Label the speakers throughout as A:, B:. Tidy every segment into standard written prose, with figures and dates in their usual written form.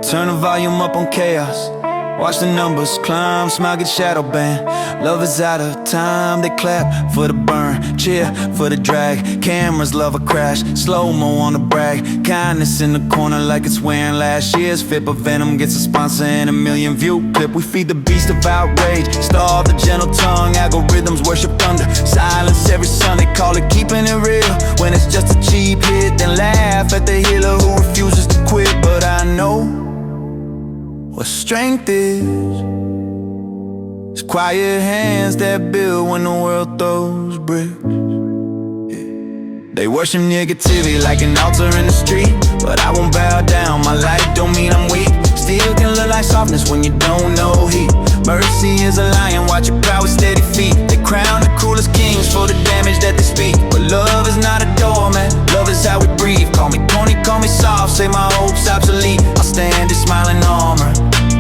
A: turn the volume up on chaos. Watch the numbers climb, smile get shadow banned. Love is out of time, they clap for the burn, cheer for the drag. Cameras love a crash, slow-mo on the brag. Kindness in the corner like it's wearing last year's fit. But Venom gets a sponsor and a million view clip. We feed the beast of outrage, starve the gentle tongue. Algorithms worship thunder, silence every son. They call it keeping it real. When it's just a cheap hit, then laugh at the healer who refuses to quit. But I know what strength is. It's quiet hands that build when the world throws bricks. They worship negativity like an altar in the street, but I won't bow down, my light don't mean I'm weak. Still can look like softness when you don't know heat. Mercy is a lion, watch it proud with steady feet. They crown the cruelest kings for the damage that they speak. But love is not a doormat, love is how we breathe. Call me corny, call me soft, say my hope's obsolete. I'll stand in smiling armor,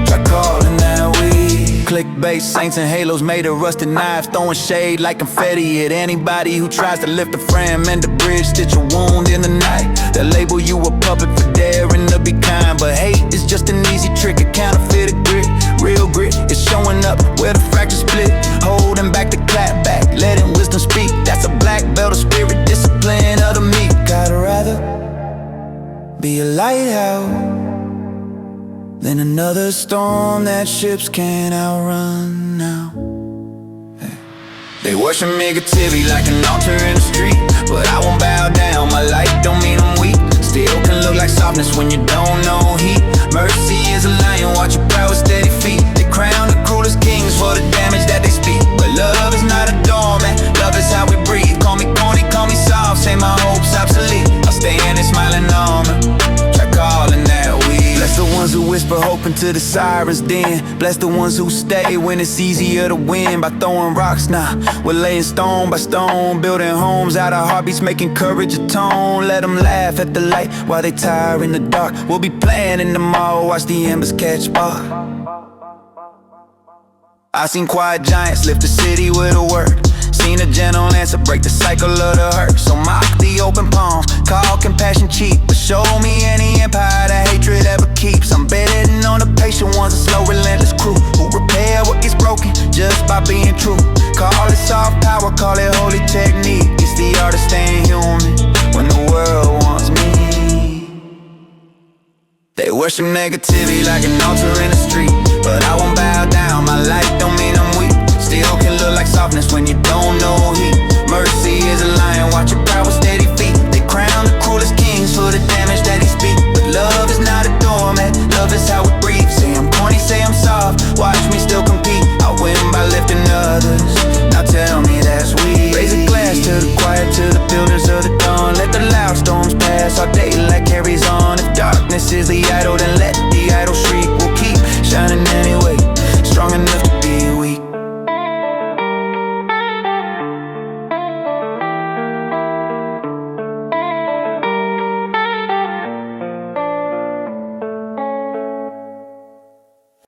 A: try calling that weed. Clickbait, saints and halos made of rusted knives, throwing shade like confetti at anybody who tries to lift a frame and the bridge, stitch a wound in the night. They'll label you a puppet for daring to be kind, but hate is just an easy trick, a counterfeit of grit. Real grit is showing up where the fractures split, holding back the clap back, letting wisdom speak. That's a black belt of spirit, discipline of the meek. Gotta rather be a lighthouse than another storm that ships can't outrun now. They worship negativity like an altar in the street, but I won't bow down, my light don't mean I'm weak. Still can look like softness when you don't know heat. Mercy is a lion, watch it proud with steady feet. They crown the cruelest kings for the damage that they speak. But love is not a doormat, love is how we breathe. Call me corny, call me soft, say my hope's obsolete. I'll stay in it smiling armor, try calling that weed. Bless the ones who whisper hope into the siren's den. Bless the ones who stay when it's easier to win. By throwing rocks, nah, we're laying stone by stone. Building homes out of heartbeats, making courage a tone. Let them laugh at the light while they tire in the dark. We'll be playing in the mall, watch the embers catch spark. I seen quiet giants lift the city with a word. Seen a gentle answer break the cycle of the hurt. So mock the open palms, call compassion cheap, but show me any empire that hatred ever keeps. I'm betting on the patient ones, a slow relentless crew who repair what gets broken just by being true. Call it soft power, call it holy technique. It's the art of staying human when the world wants me. They worship negativity like an altar in the street, but I won't bow down, my light don't mean